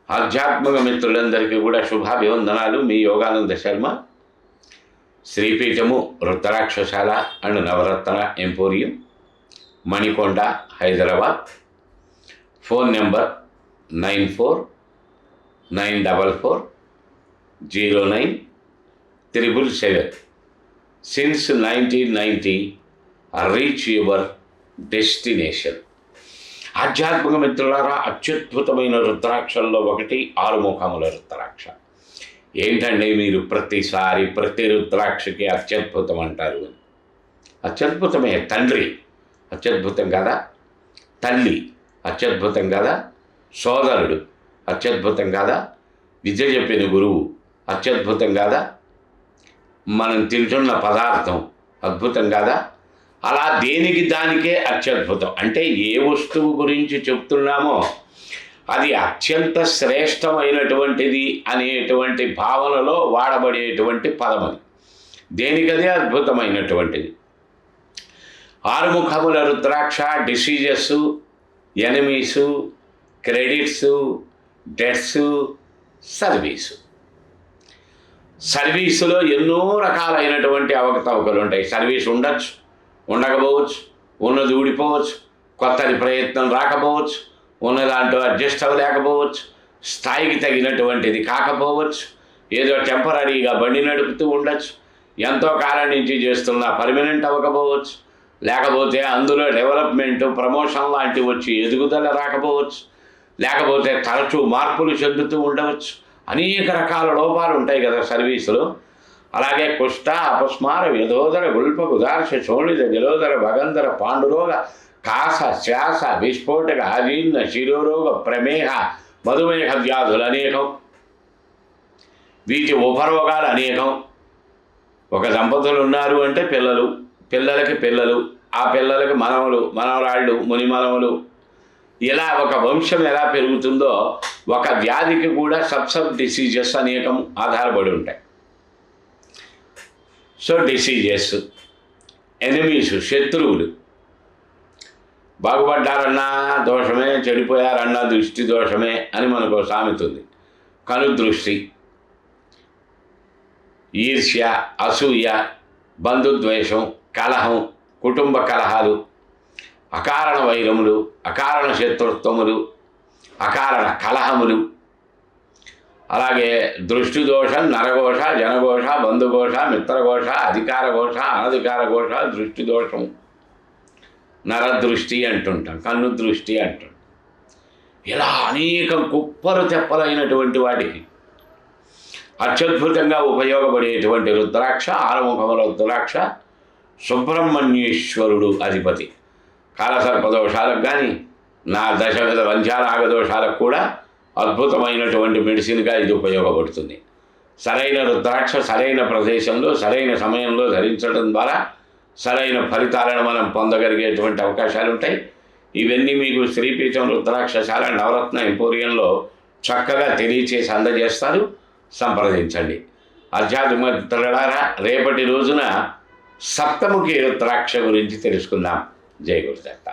ఆధ్యాత్మిక మిత్రులందరికీ కూడా శుభాభివందనాలు. మీ యోగానంద శర్మ, శ్రీపీఠము Rudrakshashala and Navaratna emporium, Manikonda, Hyderabad. Phone number 9494097777. Since 1990 reach your destination. ఆధ్యాత్మిక మిత్రులారా, అత్యద్భుతమైన రుద్రాక్షల్లో ఒకటి ఆరుముఖముల రుద్రాక్ష. ఏంటంటే మీరు ప్రతిసారి ప్రతి రుద్రాక్షకి అత్యద్భుతం అంటారు. అత్యద్భుతమే. తండ్రి అత్యద్భుతం కదా, తల్లి అత్యద్భుతం కదా, సోదరుడు అత్యద్భుతం కదా, విద్య చెప్పిన గురువు అత్యద్భుతం కదా, మనం తింటున్న పదార్థం అద్భుతం కదా. అలా దేనికి దానికే అత్యద్భుతం. అంటే ఏ వస్తువు గురించి చెప్తున్నామో అది అత్యంత శ్రేష్టమైనటువంటిది అనేటువంటి భావనలో వాడబడేటువంటి పదం అది. దేనికదే అద్భుతమైనటువంటిది. ఆరుముఖముల రుద్రాక్ష డిసీజెస్, ఎనిమీసు, క్రెడిట్సు, డెట్స్, సర్వీసు. సర్వీసులో ఎన్నో రకాలైనటువంటి అవకతవకలు ఉంటాయి. సర్వీస్ ఉండొచ్చు, ఉండకపోవచ్చు, ఉన్నది ఊడిపోవచ్చు, కొత్తది ప్రయత్నం రాకపోవచ్చు, ఉన్న దాంట్లో అడ్జస్ట్ అవ్వలేకపోవచ్చు, స్థాయికి తగినటువంటిది కాకపోవచ్చు, ఏదో టెంపరీగా బండి నడుపుతూ ఉండొచ్చు, ఎంతో కాలం నుంచి చేస్తున్నా పర్మనెంట్ అవ్వకపోవచ్చు, లేకపోతే అందులో డెవలప్మెంటు, ప్రమోషన్ లాంటివి వచ్చి ఎదుగుదల రాకపోవచ్చు, లేకపోతే తరచూ మార్పులు చెందుతూ ఉండవచ్చు. అనేక రకాల లోపాలు ఉంటాయి కదా సర్వీసులో. అలాగే కుష్ఠ, అపస్మార, వ్యధోదర, గుల్ప, గుదార్ష, శోణిత, జలోదర, భగంధర, పాండురోగ, కాస, శ్వాస, విస్ఫోటక, అజీర్ణ, శిరోరోగ, ప్రమేహ, మధుమేహ వ్యాధులు అనేకం. వీటి ఉపరోగాలు అనేకం. ఒక దంపతులు ఉన్నారు అంటే పిల్లలు, పిల్లలకి పిల్లలు, ఆ పిల్లలకి మనవలు, మనవరాళ్ళు, ముని మనవలు, ఇలా ఒక వంశం ఎలా పెరుగుతుందో ఒక వ్యాధికి కూడా సబ్ డిసీజెస్ అనేకం ఆధారపడి ఉంటాయి. సో డిసీజెస్, ఎనిమీస్, శత్రువులు. బాగుపడ్డారన్నా దోషమే, చెడిపోయారన్నా దృష్టి దోషమే అని మనకు సామెత ఉంది. కనుదృష్టి, ఈర్ష్య, అసూయ, బంధుద్వేషం, కలహం, కుటుంబ కలహాలు, అకారణ వైరములు, అకారణ శత్రుత్వములు, అకారణ కలహములు. అలాగే దృష్టి దోషం, నరఘోష, జనఘోష, బంధుఘోష, మిత్రఘోష, అధికార ఘోష, అనధికార ఘోష, దృష్టి దోషం, నరదృష్టి అంటుంటాం, కన్ను దృష్టి అంటుంటాం. ఇలా అనేక కుప్పలు తెప్పలైనటువంటి వాటికి అత్యద్భుతంగా ఉపయోగపడేటువంటి రుద్రాక్ష ఆరుముఖముల రుద్రాక్ష. సుబ్రహ్మణ్యేశ్వరుడు అధిపతి. కాలసర్పదోషాలకు కానీ, నా దశవిధ వంచానాగదోషాలకు కూడా అద్భుతమైనటువంటి మెడిసిన్గా ఇది ఉపయోగపడుతుంది. సరైన రుద్రాక్ష సరైన ప్రదేశంలో సరైన సమయంలో ధరించడం ద్వారా సరైన ఫలితాలను మనం పొందగలిగేటువంటి అవకాశాలు ఉంటాయి. ఇవన్నీ మీకు శ్రీపీఠం రుద్రాక్షశాల నవరత్న ఎంపోరియంలో చక్కగా తెలియచేసి అందజేస్తారు. సంప్రదించండి. ఆధ్యాత్మిక మిత్రులారా, రేపటి రోజున సప్తముఖి రుద్రాక్ష గురించి తెలుసుకుందాం. జై గురుదత్త.